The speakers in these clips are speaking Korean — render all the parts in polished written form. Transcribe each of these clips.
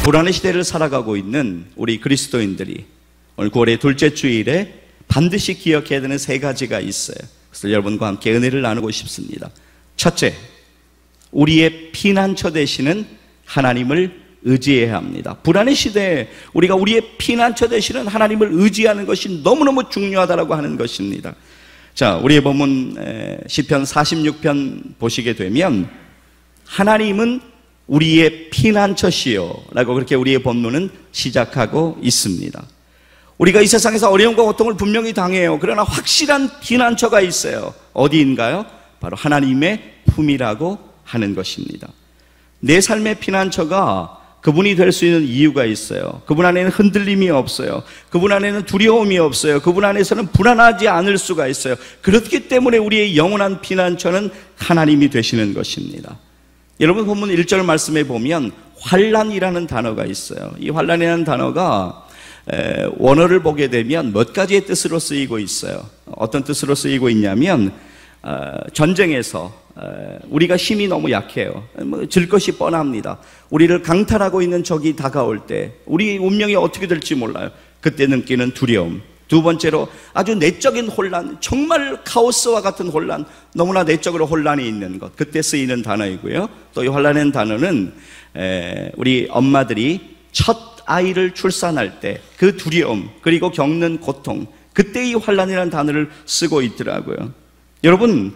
불안의 시대를 살아가고 있는 우리 그리스도인들이 오늘 9월의 둘째 주일에 반드시 기억해야 되는 세 가지가 있어요. 그래서 여러분과 함께 은혜를 나누고 싶습니다. 첫째, 우리의 피난처 되시는 하나님을 의지해야 합니다. 불안의 시대에 우리가 우리의 피난처 되시는 하나님을 의지하는 것이 너무너무 중요하다고 하는 것입니다. 자, 우리의 본문 시편 46편 보시게 되면 하나님은 우리의 피난처시요 라고 그렇게 우리의 본문은 시작하고 있습니다. 우리가 이 세상에서 어려움과 고통을 분명히 당해요. 그러나 확실한 피난처가 있어요. 어디인가요? 바로 하나님의 품이라고 하는 것입니다. 내 삶의 피난처가 그분이 될 수 있는 이유가 있어요. 그분 안에는 흔들림이 없어요. 그분 안에는 두려움이 없어요. 그분 안에서는 불안하지 않을 수가 있어요. 그렇기 때문에 우리의 영원한 피난처는 하나님이 되시는 것입니다. 여러분 본문 1절 말씀에 보면 환난이라는 단어가 있어요. 이 환난이라는 단어가 원어를 보게 되면 몇 가지의 뜻으로 쓰이고 있어요. 어떤 뜻으로 쓰이고 있냐면 전쟁에서 우리가 힘이 너무 약해요. 질 것이 뻔합니다. 우리를 강탈하고 있는 적이 다가올 때 우리 운명이 어떻게 될지 몰라요. 그때 느끼는 두려움. 두 번째로 아주 내적인 혼란, 정말 카오스와 같은 혼란, 너무나 내적으로 혼란이 있는 것, 그때 쓰이는 단어이고요. 또 이 환난이라는 단어는 우리 엄마들이 첫 아이를 출산할 때 그 두려움 그리고 겪는 고통, 그때 이 환난이라는 단어를 쓰고 있더라고요. 여러분,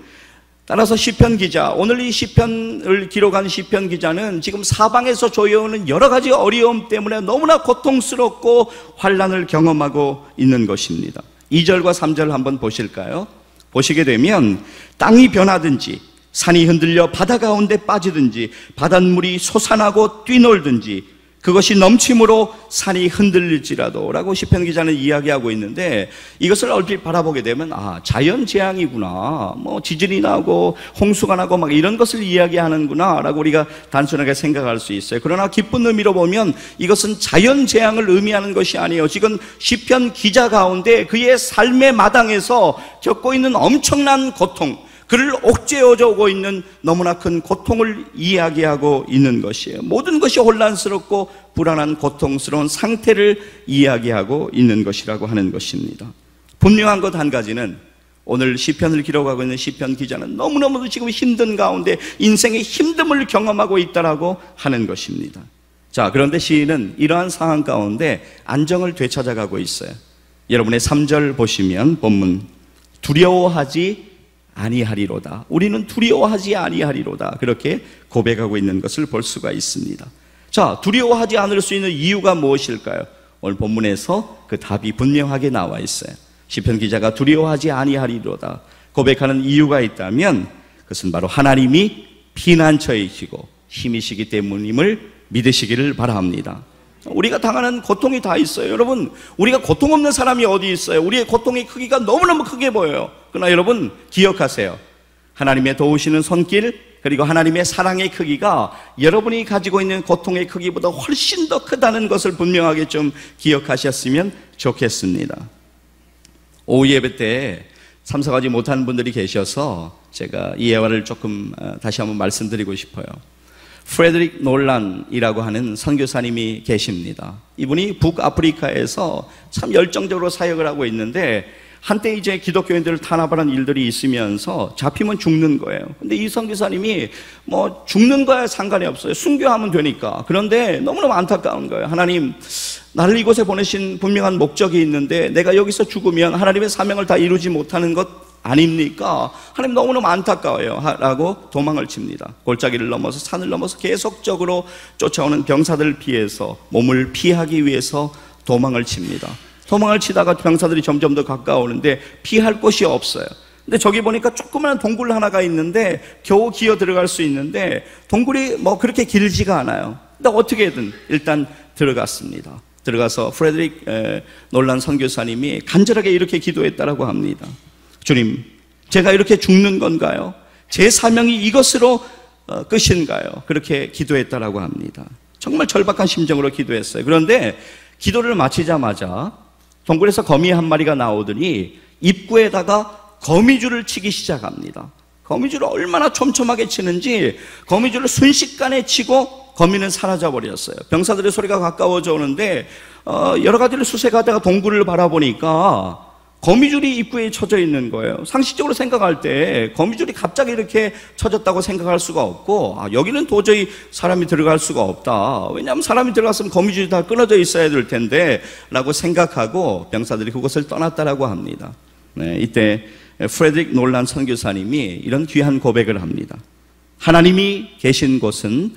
따라서 시편 기자, 오늘 이 시편을 기록한 시편 기자는 지금 사방에서 조여오는 여러 가지 어려움 때문에 너무나 고통스럽고 환난을 경험하고 있는 것입니다. 2절과 3절 한번 보실까요? 보시게 되면 땅이 변하든지 산이 흔들려 바다 가운데 빠지든지 바닷물이 솟아나고 뛰놀든지 그것이 넘침으로 산이 흔들릴지라도 라고 시편 기자는 이야기하고 있는데, 이것을 얼핏 바라보게 되면 자연재앙이구나, 지진이 나고 홍수가 나고 막 이런 것을 이야기하는구나 라고 우리가 단순하게 생각할 수 있어요. 그러나 깊은 의미로 보면 이것은 자연재앙을 의미하는 것이 아니에요. 지금 시편 기자 가운데 그의 삶의 마당에서 겪고 있는 엄청난 고통, 그를 옥죄어져 오고 있는 너무나 큰 고통을 이야기하고 있는 것이에요. 모든 것이 혼란스럽고 불안한 고통스러운 상태를 이야기하고 있는 것이라고 하는 것입니다. 분명한 것 한 가지는 오늘 시편을 기록하고 있는 시편 기자는 너무너무 지금 힘든 가운데 인생의 힘듦을 경험하고 있다라고 하는 것입니다. 자, 그런데 시인은 이러한 상황 가운데 안정을 되찾아가고 있어요. 여러분의 3절 보시면 본문, 두려워하지 아니하리로다. 우리는 두려워하지 아니하리로다. 그렇게 고백하고 있는 것을 볼 수가 있습니다. 자, 두려워하지 않을 수 있는 이유가 무엇일까요? 오늘 본문에서 그 답이 분명하게 나와 있어요. 시편 기자가 두려워하지 아니하리로다 고백하는 이유가 있다면 그것은 바로 하나님이 피난처이시고 힘이시기 때문임을 믿으시기를 바랍니다. 우리가 당하는 고통이 다 있어요. 여러분, 우리가 고통 없는 사람이 어디 있어요? 우리의 고통의 크기가 너무너무 크게 보여요. 그러나 여러분 기억하세요. 하나님의 도우시는 손길 그리고 하나님의 사랑의 크기가 여러분이 가지고 있는 고통의 크기보다 훨씬 더 크다는 것을 분명하게 좀 기억하셨으면 좋겠습니다. 오후 예배 때 참석하지 못한 분들이 계셔서 제가 이 예화를 조금 다시 한번 말씀드리고 싶어요. 프레드릭 놀란이라고 하는 선교사님이 계십니다. 이분이 북아프리카에서 참 열정적으로 사역을 하고 있는데 한때 이제 기독교인들을 탄압하는 일들이 있으면서 잡히면 죽는 거예요. 근데 이 선교사님이 죽는 거야 상관이 없어요. 순교하면 되니까. 그런데 너무너무 안타까운 거예요. 하나님, 나를 이곳에 보내신 분명한 목적이 있는데 내가 여기서 죽으면 하나님의 사명을 다 이루지 못하는 것 아닙니까? 하나님 너무너무 안타까워요 라고 도망을 칩니다. 골짜기를 넘어서 산을 넘어서 계속적으로 쫓아오는 병사들을 피해서 몸을 피하기 위해서 도망을 칩니다. 도망을 치다가 병사들이 점점 더 가까우는데 피할 곳이 없어요. 근데 저기 보니까 조그마한 동굴 하나가 있는데 겨우 기어 들어갈 수 있는데 동굴이 그렇게 길지가 않아요. 근데 어떻게든 일단 들어갔습니다. 들어가서 프레드릭 놀란 선교사님이 간절하게 이렇게 기도했다라고 합니다. 주님, 제가 이렇게 죽는 건가요? 제 사명이 이것으로 끝인가요? 그렇게 기도했다라고 합니다. 정말 절박한 심정으로 기도했어요. 그런데 기도를 마치자마자 동굴에서 거미 한 마리가 나오더니 입구에다가 거미줄을 치기 시작합니다. 거미줄을 얼마나 촘촘하게 치는지 거미줄을 순식간에 치고 거미는 사라져 버렸어요. 병사들의 소리가 가까워져 오는데 여러 가지를 수색하다가 동굴을 바라보니까 거미줄이 입구에 쳐져 있는 거예요. 상식적으로 생각할 때 거미줄이 갑자기 이렇게 쳐졌다고 생각할 수가 없고, 여기는 도저히 사람이 들어갈 수가 없다. 왜냐하면 사람이 들어갔으면 거미줄이 다 끊어져 있어야 될 텐데 라고 생각하고 병사들이 그곳을 떠났다라고 합니다. 네, 이때 프레드릭 놀란 선교사님이 이런 귀한 고백을 합니다. 하나님이 계신 곳은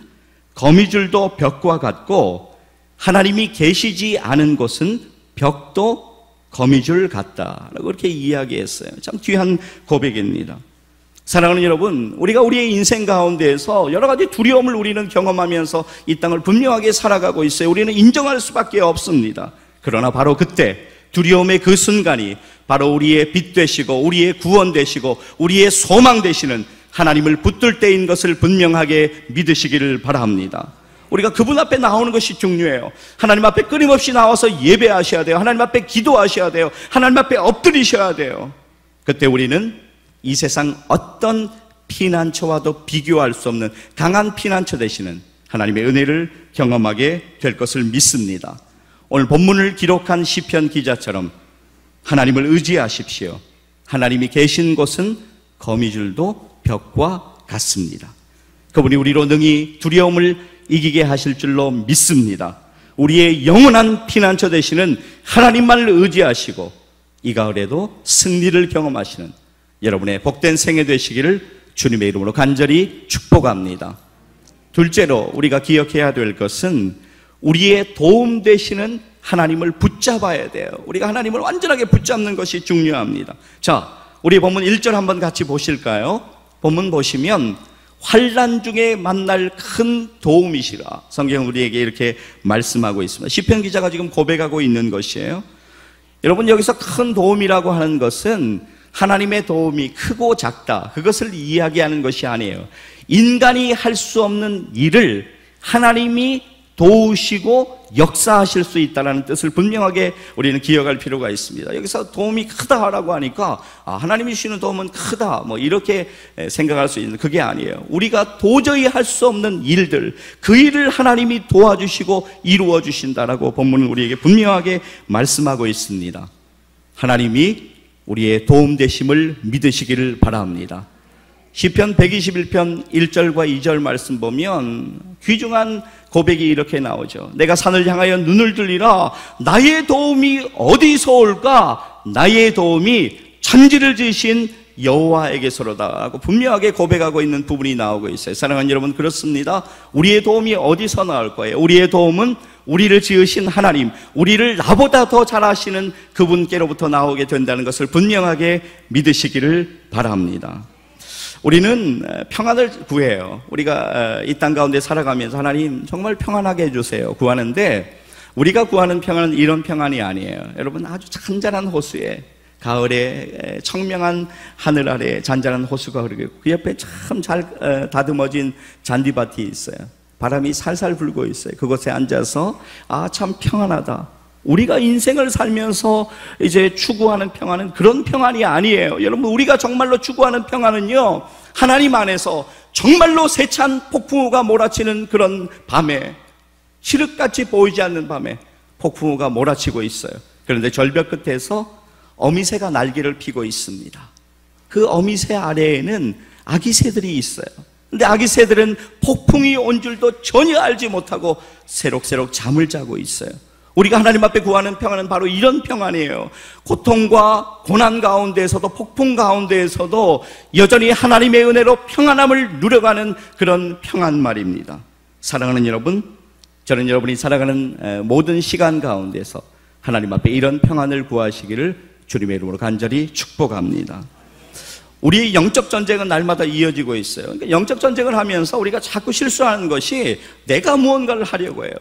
거미줄도 벽과 같고 하나님이 계시지 않은 곳은 벽도 거미줄 같다라고 그렇게 이야기했어요. 참 귀한 고백입니다. 사랑하는 여러분, 우리가 우리의 인생 가운데에서 여러 가지 두려움을 우리는 경험하면서 이 땅을 분명하게 살아가고 있어요. 우리는 인정할 수밖에 없습니다. 그러나 바로 그때 두려움의 그 순간이 바로 우리의 빛 되시고 우리의 구원 되시고 우리의 소망 되시는 하나님을 붙들 때인 것을 분명하게 믿으시기를 바랍니다. 우리가 그분 앞에 나오는 것이 중요해요. 하나님 앞에 끊임없이 나와서 예배하셔야 돼요. 하나님 앞에 기도하셔야 돼요. 하나님 앞에 엎드리셔야 돼요. 그때 우리는 이 세상 어떤 피난처와도 비교할 수 없는 강한 피난처 되시는 하나님의 은혜를 경험하게 될 것을 믿습니다. 오늘 본문을 기록한 시편 기자처럼 하나님을 의지하십시오. 하나님이 계신 곳은 거미줄도 벽과 같습니다. 그분이 우리로 능히 두려움을 이기게 하실 줄로 믿습니다. 우리의 영원한 피난처 되시는 하나님만을 의지하시고 이 가을에도 승리를 경험하시는 여러분의 복된 생애 되시기를 주님의 이름으로 간절히 축복합니다. 둘째로 우리가 기억해야 될 것은 우리의 도움 되시는 하나님을 붙잡아야 돼요. 우리가 하나님을 완전하게 붙잡는 것이 중요합니다. 자, 우리 본문 1절 한번 같이 보실까요? 본문 보시면 환난 중에 만날 큰 도움이시라, 성경은 우리에게 이렇게 말씀하고 있습니다. 시편 기자가 지금 고백하고 있는 것이에요. 여러분, 여기서 큰 도움이라고 하는 것은 하나님의 도움이 크고 작다, 그것을 이야기하는 것이 아니에요. 인간이 할 수 없는 일을 하나님이 도우시고 역사하실 수 있다는 뜻을 분명하게 우리는 기억할 필요가 있습니다. 여기서 도움이 크다라고 하니까 하나님이 주시는 도움은 크다 이렇게 생각할 수 있는, 그게 아니에요. 우리가 도저히 할 수 없는 일들, 그 일을 하나님이 도와주시고 이루어 주신다라고 본문은 우리에게 분명하게 말씀하고 있습니다. 하나님이 우리의 도움 되심을 믿으시기를 바랍니다. 시편 121편 1절과 2절 말씀 보면 귀중한 고백이 이렇게 나오죠. 내가 산을 향하여 눈을 들리라. 나의 도움이 어디서 올까? 나의 도움이 천지를 지으신 여호와에게서로다 하고 분명하게 고백하고 있는 부분이 나오고 있어요. 사랑하는 여러분, 그렇습니다. 우리의 도움이 어디서 나올 거예요? 우리의 도움은 우리를 지으신 하나님, 우리를 나보다 더 잘 아시는 그분께로부터 나오게 된다는 것을 분명하게 믿으시기를 바랍니다. 우리는 평안을 구해요. 우리가 이 땅 가운데 살아가면서 하나님 정말 평안하게 해주세요 구하는데, 우리가 구하는 평안은 이런 평안이 아니에요. 여러분, 아주 잔잔한 호수에, 가을에 청명한 하늘 아래 잔잔한 호수가 흐르고 그 옆에 참 잘 다듬어진 잔디밭이 있어요. 바람이 살살 불고 있어요. 그곳에 앉아서 참 평안하다. 우리가 인생을 살면서 이제 추구하는 평안은 그런 평안이 아니에요. 여러분, 우리가 정말로 추구하는 평안은요, 하나님 안에서 정말로 세찬 폭풍우가 몰아치는 그런 밤에, 칠흑같이 보이지 않는 밤에 폭풍우가 몰아치고 있어요. 그런데 절벽 끝에서 어미새가 날개를 피고 있습니다. 그 어미새 아래에는 아기 새들이 있어요. 근데 아기 새들은 폭풍이 온 줄도 전혀 알지 못하고 새록새록 잠을 자고 있어요. 우리가 하나님 앞에 구하는 평안은 바로 이런 평안이에요. 고통과 고난 가운데에서도, 폭풍 가운데에서도 여전히 하나님의 은혜로 평안함을 누려가는 그런 평안 말입니다. 사랑하는 여러분, 저는 여러분이 살아가는 모든 시간 가운데서 하나님 앞에 이런 평안을 구하시기를 주님의 이름으로 간절히 축복합니다. 우리의 영적 전쟁은 날마다 이어지고 있어요. 그러니까 영적 전쟁을 하면서 우리가 자꾸 실수하는 것이 내가 무언가를 하려고 해요.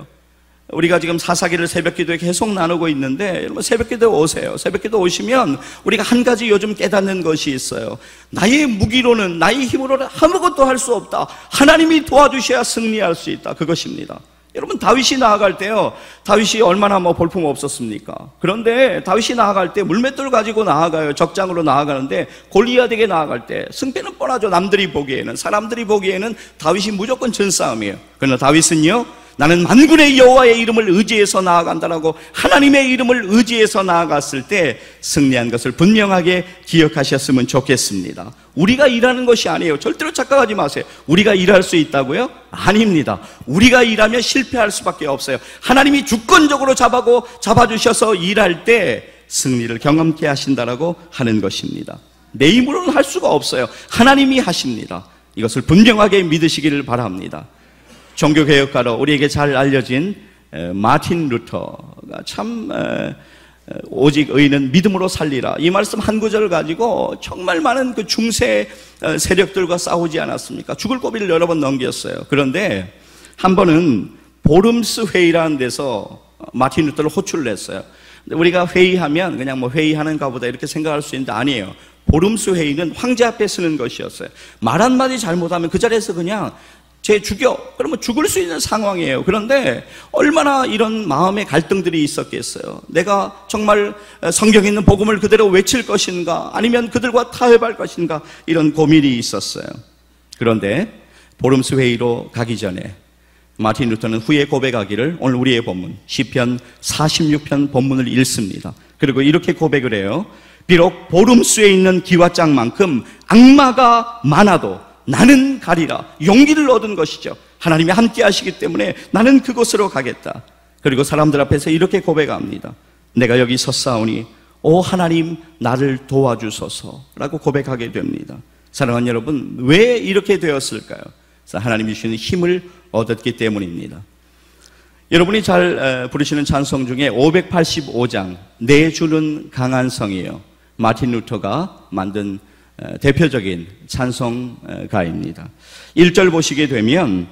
우리가 지금 사사기를 새벽기도에 계속 나누고 있는데, 여러분 새벽기도에 오세요. 새벽기도 오시면 우리가 한 가지 요즘 깨닫는 것이 있어요. 나의 무기로는, 나의 힘으로는 아무것도 할 수 없다. 하나님이 도와주셔야 승리할 수 있다. 그것입니다. 여러분, 여러분, 다윗이 나아갈 때요, 다윗이 얼마나 볼품 없었습니까? 그런데 다윗이 나아갈 때 물맷돌 가지고 나아가요. 적장으로 나아가는데 골리앗에게 나아갈 때 승패는 뻔하죠. 남들이 보기에는, 사람들이 보기에는 다윗이 무조건 전싸움이에요. 그러나 다윗은요, 나는 만군의 여호와의 이름을 의지해서 나아간다라고 하나님의 이름을 의지해서 나아갔을 때 승리한 것을 분명하게 기억하셨으면 좋겠습니다. 우리가 일하는 것이 아니에요. 절대로 착각하지 마세요. 우리가 일할 수 있다고요? 아닙니다. 우리가 일하면 실패할 수밖에 없어요. 하나님이 주권적으로 잡아주셔서 일할 때 승리를 경험케 하신다라고 하는 것입니다. 내 힘으로는 할 수가 없어요. 하나님이 하십니다. 이것을 분명하게 믿으시기를 바랍니다. 종교개혁가로 우리에게 잘 알려진 마틴 루터가 참 오직 의인은 믿음으로 살리라, 이 말씀 한 구절을 가지고 정말 많은 그 중세 세력들과 싸우지 않았습니까? 죽을 고비를 여러 번 넘겼어요. 그런데 한 번은 보름스 회의라는 데서 마틴 루터를 호출을 했어요. 우리가 회의하면 그냥 회의하는가 보다 이렇게 생각할 수 있는데 아니에요. 보름스 회의는 황제 앞에 쓰는 것이었어요. 말 한마디 잘못하면 그 자리에서 그냥 쟤 죽여, 그러면 죽을 수 있는 상황이에요. 그런데 얼마나 이런 마음의 갈등들이 있었겠어요. 내가 정말 성경에 있는 복음을 그대로 외칠 것인가, 아니면 그들과 타협할 것인가, 이런 고민이 있었어요. 그런데 보름스 회의로 가기 전에 마틴 루터는 후에 고백하기를, 오늘 우리의 본문 시편 46편 본문을 읽습니다. 그리고 이렇게 고백을 해요. 비록 보름수에 있는 기와장만큼 악마가 많아도 나는 가리라. 용기를 얻은 것이죠. 하나님이 함께 하시기 때문에 나는 그곳으로 가겠다. 그리고 사람들 앞에서 이렇게 고백합니다. 내가 여기 섰사오니 오 하나님 나를 도와주소서 라고 고백하게 됩니다. 사랑하는 여러분, 왜 이렇게 되었을까요? 하나님이 주시는 힘을 얻었기 때문입니다. 여러분이 잘 부르시는 찬송 중에 585장 내 주는 강한 성이에요. 마틴 루터가 만든 대표적인 찬송가입니다. 1절 보시게 되면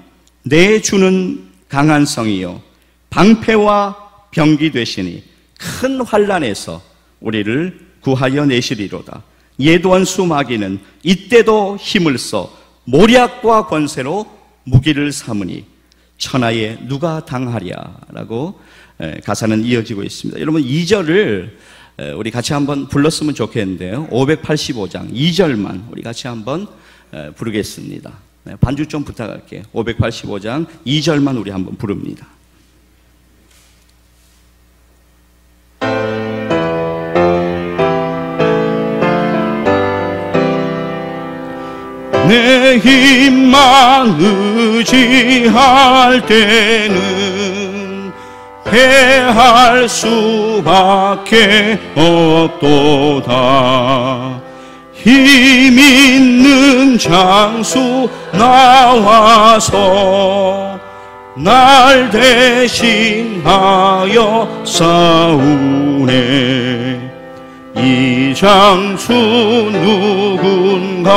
내 주는 강한 성이요 방패와 병기 되시니 큰 환난에서 우리를 구하여 내시리로다. 예도원수 마귀는 이때도 힘을 써 모략과 권세로 무기를 삼으니 천하에 누가 당하랴 라고 가사는 이어지고 있습니다. 여러분 2절을 우리 같이 한번 불렀으면 좋겠는데요. 585장 2절만 우리 같이 한번 부르겠습니다. 반주 좀 부탁할게요. 585장 2절만 우리 한번 부릅니다. 내 힘만 의지할 때는 패할 수밖에 없도다. 힘 있는 장수 나와서 날 대신하여 싸우네. 이 장수 누군가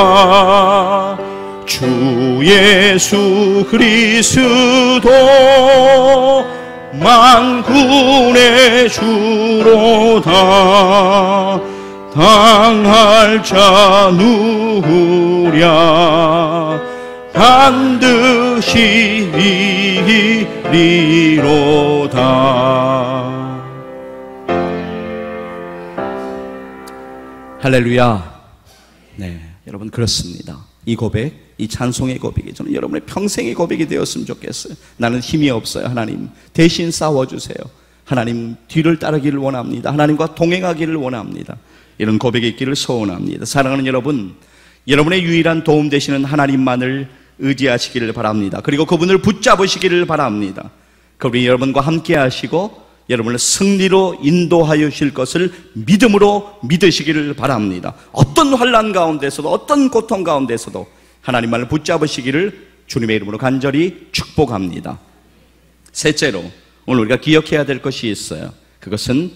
주 예수 그리스도 만군의 주로다. 당할 자 누구랴 반드시 이리로다. 할렐루야. 네, 여러분 그렇습니다. 이 고백, 이 찬송의 고백이 저는 여러분의 평생의 고백이 되었으면 좋겠어요. 나는 힘이 없어요. 하나님 대신 싸워주세요. 하나님 뒤를 따르기를 원합니다. 하나님과 동행하기를 원합니다. 이런 고백이 있기를 소원합니다. 사랑하는 여러분, 여러분의 유일한 도움 되시는 하나님만을 의지하시기를 바랍니다. 그리고 그분을 붙잡으시기를 바랍니다. 그분이 여러분과 함께 하시고 여러분을 승리로 인도하여 주실 것을 믿음으로 믿으시기를 바랍니다. 어떤 환난 가운데서도 어떤 고통 가운데서도 하나님만을 붙잡으시기를 주님의 이름으로 간절히 축복합니다. 셋째로 오늘 우리가 기억해야 될 것이 있어요. 그것은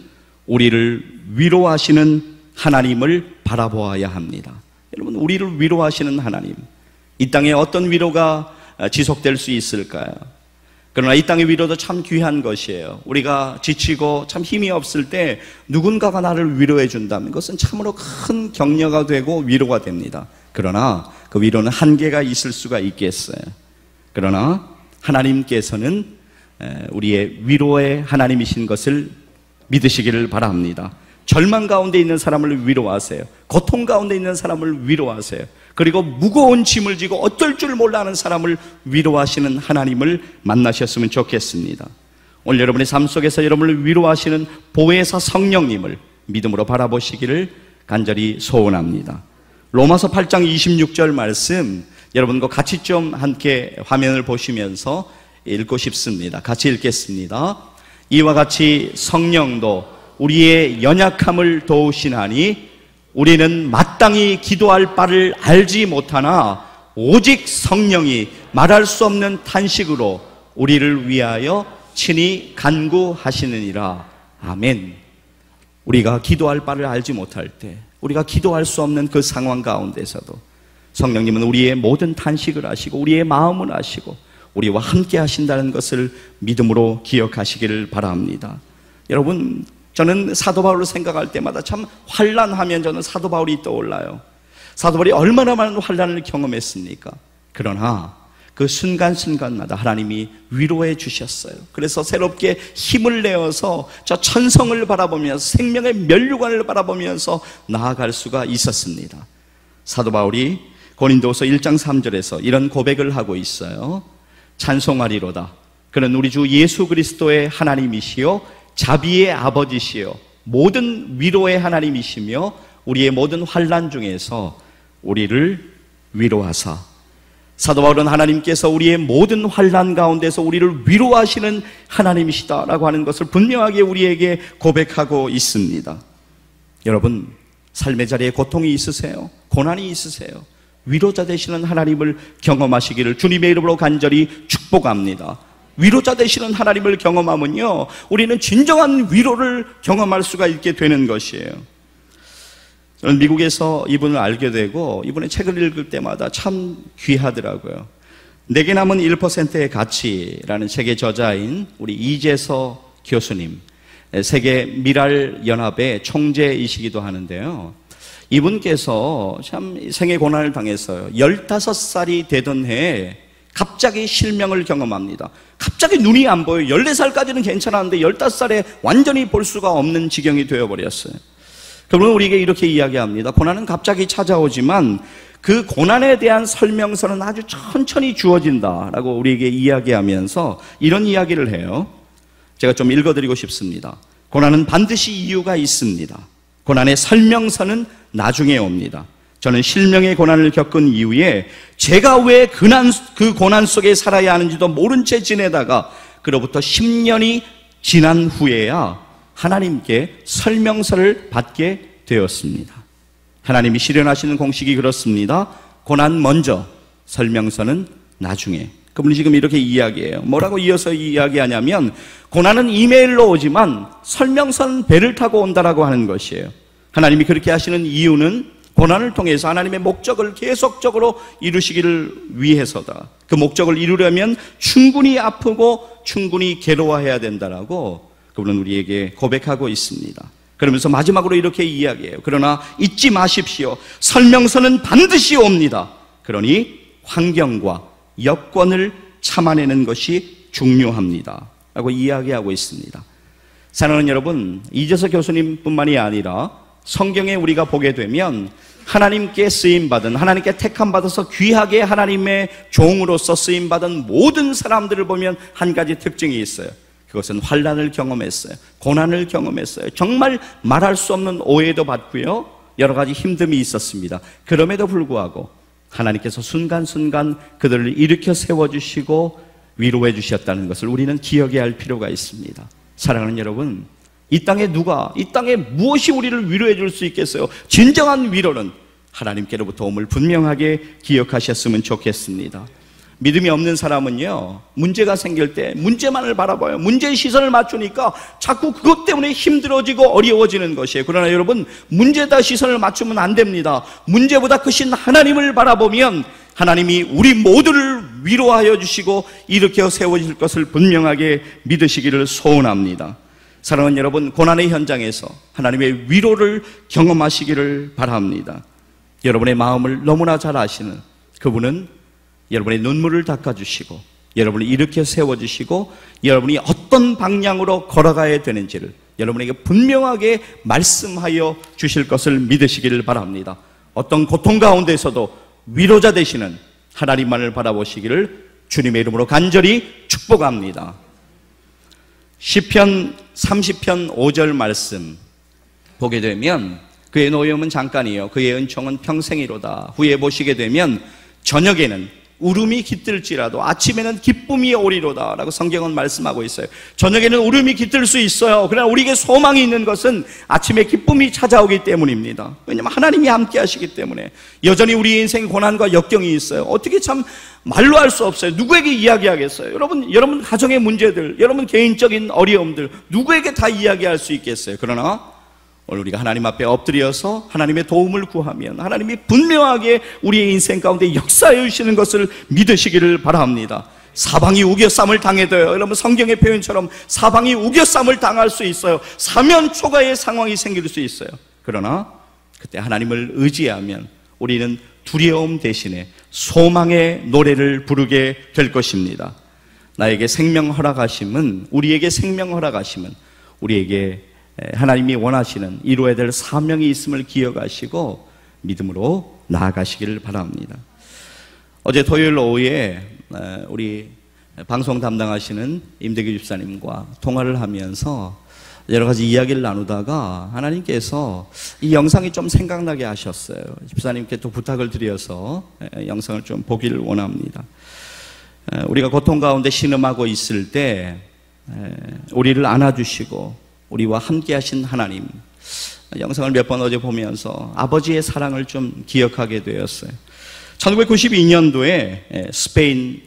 우리를 위로하시는 하나님을 바라보아야 합니다. 여러분, 우리를 위로하시는 하나님, 이 땅에 어떤 위로가 지속될 수 있을까요? 그러나 이 땅의 위로도 참 귀한 것이에요. 우리가 지치고 참 힘이 없을 때 누군가가 나를 위로해 준다면 그것은 참으로 큰 격려가 되고 위로가 됩니다. 그러나 그 위로는 한계가 있을 수가 있겠어요. 그러나 하나님께서는 우리의 위로의 하나님이신 것을 믿으시기를 바랍니다. 절망 가운데 있는 사람을 위로하세요. 고통 가운데 있는 사람을 위로하세요. 그리고 무거운 짐을 지고 어떨 줄 몰라 하는 사람을 위로하시는 하나님을 만나셨으면 좋겠습니다. 오늘 여러분의 삶 속에서 여러분을 위로하시는 보혜사 성령님을 믿음으로 바라보시기를 간절히 소원합니다. 로마서 8장 26절 말씀 여러분과 같이 좀 함께 화면을 보시면서 읽고 싶습니다. 같이 읽겠습니다. 이와 같이 성령도 우리의 연약함을 도우시나니 우리는 마땅히 기도할 바를 알지 못하나 오직 성령이 말할 수 없는 탄식으로 우리를 위하여 친히 간구하시느니라. 아멘. 우리가 기도할 바를 알지 못할 때, 우리가 기도할 수 없는 그 상황 가운데서도 성령님은 우리의 모든 탄식을 아시고 우리의 마음을 아시고 우리와 함께 하신다는 것을 믿음으로 기억하시기를 바랍니다. 여러분, 저는 사도 바울을 생각할 때마다 참 환난하면 저는 사도 바울이 떠올라요. 사도 바울이 얼마나 많은 환난을 경험했습니까? 그러나 그 순간순간마다 하나님이 위로해 주셨어요. 그래서 새롭게 힘을 내어서 저 천성을 바라보면서 생명의 면류관을 바라보면서 나아갈 수가 있었습니다. 사도 바울이 고린도서 1장 3절에서 이런 고백을 하고 있어요. 찬송하리로다. 그는 우리 주 예수 그리스도의 하나님이시요 자비의 아버지시요 모든 위로의 하나님이시며 우리의 모든 환난 중에서 우리를 위로하사. 사도 바울은 하나님께서 우리의 모든 환난 가운데서 우리를 위로하시는 하나님이시다라고 하는 것을 분명하게 우리에게 고백하고 있습니다. 여러분, 삶의 자리에 고통이 있으세요? 고난이 있으세요? 위로자 되시는 하나님을 경험하시기를 주님의 이름으로 간절히 축복합니다. 위로자 되시는 하나님을 경험하면요, 우리는 진정한 위로를 경험할 수가 있게 되는 것이에요. 저는 미국에서 이분을 알게 되고 이분의 책을 읽을 때마다 참 귀하더라고요. 내게 남은 1%의 가치라는 책의 저자인 우리 이재서 교수님, 세계 미랄 연합의 총재이시기도 하는데요. 이분께서 참 생애 고난을 당했어요. 15살이 되던 해에 갑자기 실명을 경험합니다. 갑자기 눈이 안 보여요. 14살까지는 괜찮았는데 15살에 완전히 볼 수가 없는 지경이 되어버렸어요. 그러면 우리에게 이렇게 이야기합니다. 고난은 갑자기 찾아오지만 그 고난에 대한 설명서는 아주 천천히 주어진다라고 우리에게 이야기하면서 이런 이야기를 해요. 제가 좀 읽어드리고 싶습니다. 고난은 반드시 이유가 있습니다. 고난의 설명서는 나중에 옵니다. 저는 실명의 고난을 겪은 이후에 제가 왜 그 고난 속에 살아야 하는지도 모른 채 지내다가 그로부터 10년이 지난 후에야 하나님께 설명서를 받게 되었습니다. 하나님이 실현하시는 공식이 그렇습니다. 고난 먼저, 설명서는 나중에. 그분이 지금 이렇게 이야기해요. 뭐라고 이어서 이야기하냐면 고난은 이메일로 오지만 설명서는 배를 타고 온다라고 하는 것이에요. 하나님이 그렇게 하시는 이유는 고난을 통해서 하나님의 목적을 계속적으로 이루시기를 위해서다. 그 목적을 이루려면 충분히 아프고 충분히 괴로워해야 된다라고 그분은 우리에게 고백하고 있습니다. 그러면서 마지막으로 이렇게 이야기해요. 그러나 잊지 마십시오. 설명서는 반드시 옵니다. 그러니 환경과 여건을 참아내는 것이 중요합니다 라고 이야기하고 있습니다. 사랑하는 여러분, 이재서 교수님뿐만이 아니라 성경에 우리가 보게 되면 하나님께 쓰임받은, 하나님께 택함받아서 귀하게 하나님의 종으로서 쓰임받은 모든 사람들을 보면 한 가지 특징이 있어요. 그것은 환난을 경험했어요. 고난을 경험했어요. 정말 말할 수 없는 오해도 받고요, 여러 가지 힘듦이 있었습니다. 그럼에도 불구하고 하나님께서 순간순간 그들을 일으켜 세워주시고 위로해 주셨다는 것을 우리는 기억해야 할 필요가 있습니다. 사랑하는 여러분, 이 땅에 무엇이 우리를 위로해 줄 수 있겠어요? 진정한 위로는 하나님께로부터 도움을 분명하게 기억하셨으면 좋겠습니다. 믿음이 없는 사람은요, 문제가 생길 때 문제만을 바라봐요. 문제의 시선을 맞추니까 자꾸 그것 때문에 힘들어지고 어려워지는 것이에요. 그러나 여러분, 문제에다 시선을 맞추면 안 됩니다. 문제보다 크신 하나님을 바라보면 하나님이 우리 모두를 위로하여 주시고 일으켜 세워질 것을 분명하게 믿으시기를 소원합니다. 사랑하는 여러분, 고난의 현장에서 하나님의 위로를 경험하시기를 바랍니다. 여러분의 마음을 너무나 잘 아시는 그분은 여러분의 눈물을 닦아주시고 여러분을 일으켜 세워주시고 여러분이 어떤 방향으로 걸어가야 되는지를 여러분에게 분명하게 말씀하여 주실 것을 믿으시기를 바랍니다. 어떤 고통 가운데서도 위로자 되시는 하나님만을 바라보시기를 주님의 이름으로 간절히 축복합니다. 시편 30편 5절 말씀 보게 되면 그의 노염은 잠깐이요 그의 은총은 평생이로다. 후에 보시게 되면 저녁에는 울음이 깃들지라도 아침에는 기쁨이 오리로다 라고 성경은 말씀하고 있어요. 저녁에는 울음이 깃들 수 있어요. 그러나 우리에게 소망이 있는 것은 아침에 기쁨이 찾아오기 때문입니다. 왜냐하면 하나님이 함께 하시기 때문에. 여전히 우리 인생 고난과 역경이 있어요. 어떻게 참 말로 할 수 없어요. 누구에게 이야기하겠어요? 여러분 가정의 문제들, 여러분 개인적인 어려움들 누구에게 다 이야기할 수 있겠어요? 그러나 오늘 우리가 하나님 앞에 엎드려서 하나님의 도움을 구하면 하나님이 분명하게 우리의 인생 가운데 역사해 주시는 것을 믿으시기를 바랍니다. 사방이 우겨쌈을 당해도요, 여러분 성경의 표현처럼 사방이 우겨쌈을 당할 수 있어요. 사면초가의 상황이 생길 수 있어요. 그러나 그때 하나님을 의지하면 우리는 두려움 대신에 소망의 노래를 부르게 될 것입니다. 나에게 생명 허락하심은, 우리에게 생명 허락하심은 우리에게 하나님이 원하시는 이루어야 될 사명이 있음을 기억하시고 믿음으로 나아가시기를 바랍니다. 어제 토요일 오후에 우리 방송 담당하시는 임대기 집사님과 통화를 하면서 여러 가지 이야기를 나누다가 하나님께서 이 영상이 좀 생각나게 하셨어요. 집사님께 또 부탁을 드려서 영상을 좀 보기를 원합니다. 우리가 고통 가운데 신음하고 있을 때 우리를 안아주시고 우리와 함께 하신 하나님, 영상을 몇 번 어제 보면서 아버지의 사랑을 좀 기억하게 되었어요. 1992년도에 스페인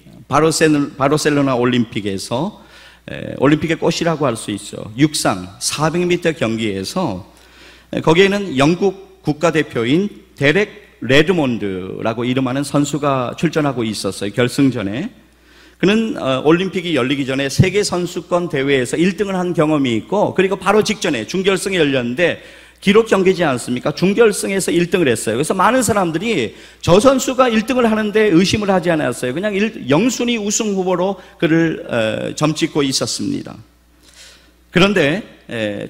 바르셀로나 올림픽에서 올림픽의 꽃이라고 할 수 있죠. 육상 400m 경기에서 거기에는 영국 국가대표인 데렉 레드몬드라고 이름하는 선수가 출전하고 있었어요. 결승전에. 그는 올림픽이 열리기 전에 세계선수권 대회에서 1등을 한 경험이 있고, 그리고 바로 직전에 중결승이 열렸는데 기록 경기지 않습니까? 중결승에서 1등을 했어요. 그래서 많은 사람들이 저 선수가 1등을 하는데 의심을 하지 않았어요. 그냥 영순위 우승 후보로 그를 점찍고 있었습니다. 그런데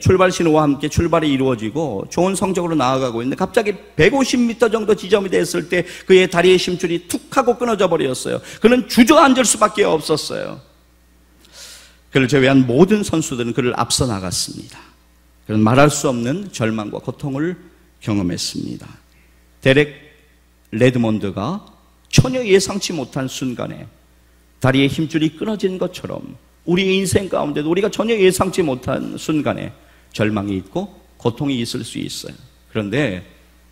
출발 신호와 함께 출발이 이루어지고 좋은 성적으로 나아가고 있는데 갑자기 150m 정도 지점이 됐을 때 그의 다리의 심줄이 툭 하고 끊어져 버렸어요. 그는 주저앉을 수밖에 없었어요. 그를 제외한 모든 선수들은 그를 앞서 나갔습니다. 그는 말할 수 없는 절망과 고통을 경험했습니다. 데렉 레드몬드가 전혀 예상치 못한 순간에 다리의 힘줄이 끊어진 것처럼 우리의 인생 가운데도 우리가 전혀 예상치 못한 순간에 절망이 있고 고통이 있을 수 있어요. 그런데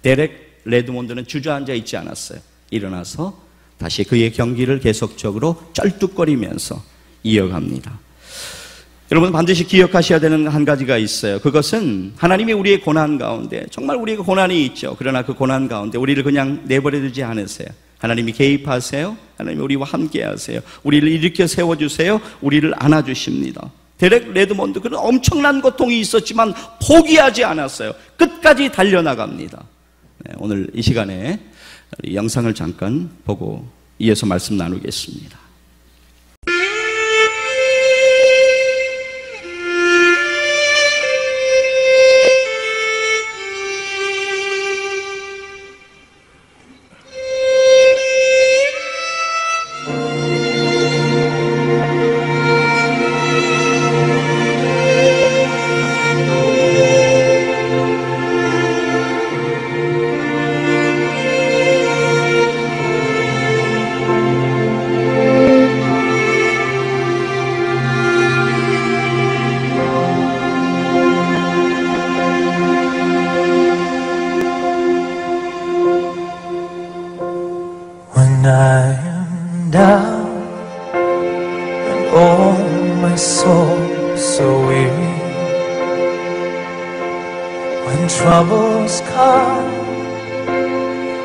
데렉 레드몬드는 주저앉아 있지 않았어요. 일어나서 다시 그의 경기를 계속적으로 쩔뚝거리면서 이어갑니다. 여러분 반드시 기억하셔야 되는 한 가지가 있어요. 그것은 하나님이 우리의 고난 가운데, 정말 우리에게 고난이 있죠. 그러나 그 고난 가운데 우리를 그냥 내버려 두지 않으세요. 하나님이 개입하세요. 하나님이 우리와 함께 하세요. 우리를 일으켜 세워주세요. 우리를 안아주십니다. 데렉 레드몬드, 그런 엄청난 고통이 있었지만 포기하지 않았어요. 끝까지 달려나갑니다. 오늘 이 시간에 우리 영상을 잠깐 보고 이어서 말씀 나누겠습니다. When I am down and oh my soul so weary, when troubles come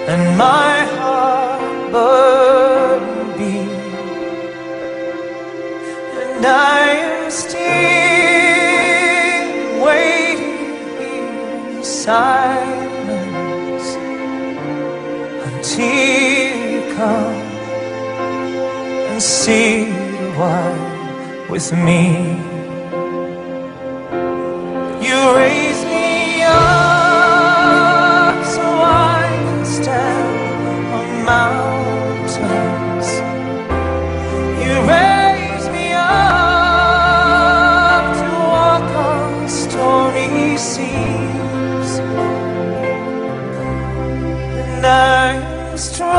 and my heart burden be, and I am still waiting in silence until you come and see wide with me. You raise me up so I can stand on mountains. You raise me up to walk on stormy seas. And I am strong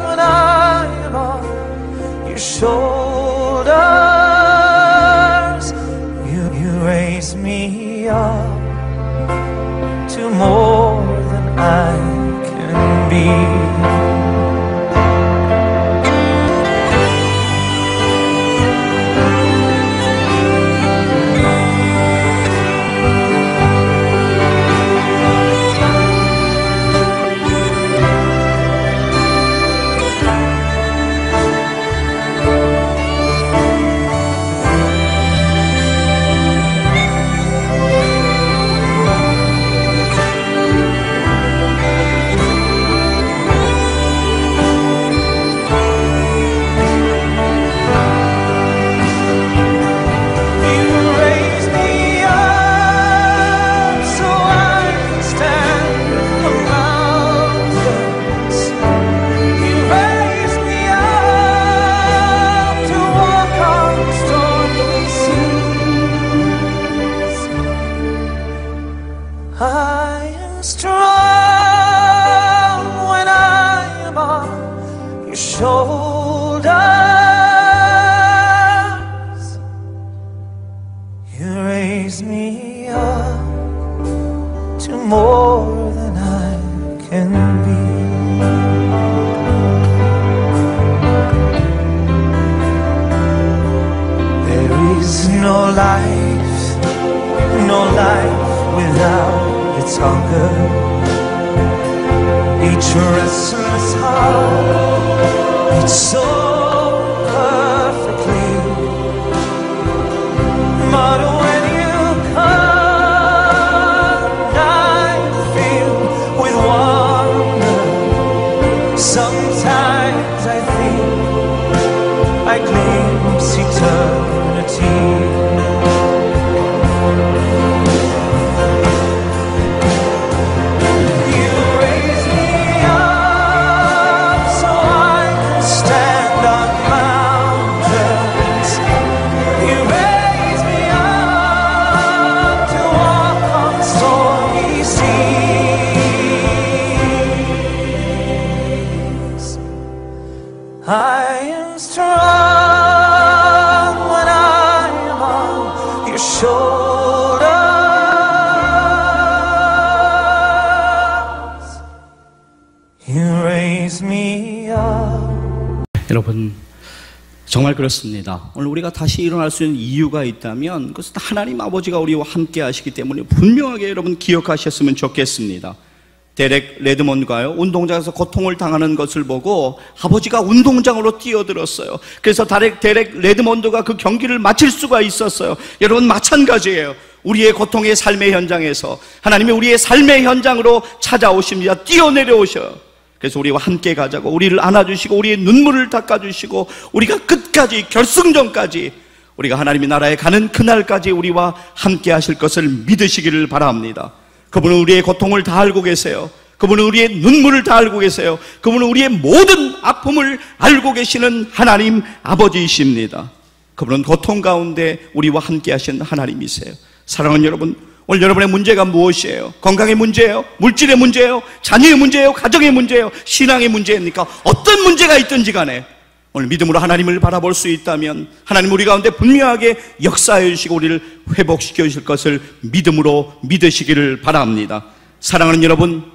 when I am on your shoulders. You raise me up to more than I can be. I am strong when I am on your shoulders. You raise me up to more than I can be. There is no life without its hunger, each restless heart beats so perfectly. But when you come, I'm filled with wonder. Sometimes I think I glimpse eternity. I am strong when I am on your shoulders. You raise me up. 여러분, 정말 그렇습니다. 오늘 우리가 다시 일어날 수 있는 이유가 있다면 그것은 하나님 아버지가 우리와 함께 하시기 때문에 분명하게 여러분 기억하셨으면 좋겠습니다. 데렉 레드몬드가요, 운동장에서 고통을 당하는 것을 보고 아버지가 운동장으로 뛰어들었어요. 그래서 데렉 레드몬드가 그 경기를 마칠 수가 있었어요. 여러분, 마찬가지예요. 우리의 고통의 삶의 현장에서 하나님이 우리의 삶의 현장으로 찾아오십니다. 뛰어내려오셔요. 그래서 우리와 함께 가자고 우리를 안아주시고 우리의 눈물을 닦아주시고 우리가 끝까지 결승전까지 우리가 하나님의 나라에 가는 그날까지 우리와 함께 하실 것을 믿으시기를 바랍니다. 그분은 우리의 고통을 다 알고 계세요. 그분은 우리의 눈물을 다 알고 계세요. 그분은 우리의 모든 아픔을 알고 계시는 하나님 아버지이십니다. 그분은 고통 가운데 우리와 함께 하신 하나님이세요. 사랑하는 여러분, 오늘 여러분의 문제가 무엇이에요? 건강의 문제예요? 물질의 문제예요? 자녀의 문제예요? 가정의 문제예요? 신앙의 문제입니까? 어떤 문제가 있든지 간에 오늘 믿음으로 하나님을 바라볼 수 있다면 하나님 우리 가운데 분명하게 역사해 주시고 우리를 회복시켜 주실 것을 믿음으로 믿으시기를 바랍니다. 사랑하는 여러분,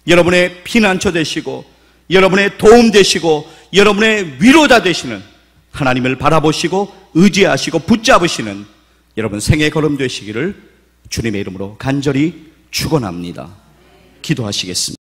여러분의 피난처 되시고 여러분의 도움 되시고 여러분의 위로자 되시는 하나님을 바라보시고 의지하시고 붙잡으시는 여러분 생애 걸음 되시기를 주님의 이름으로 간절히 축원합니다. 기도하시겠습니다.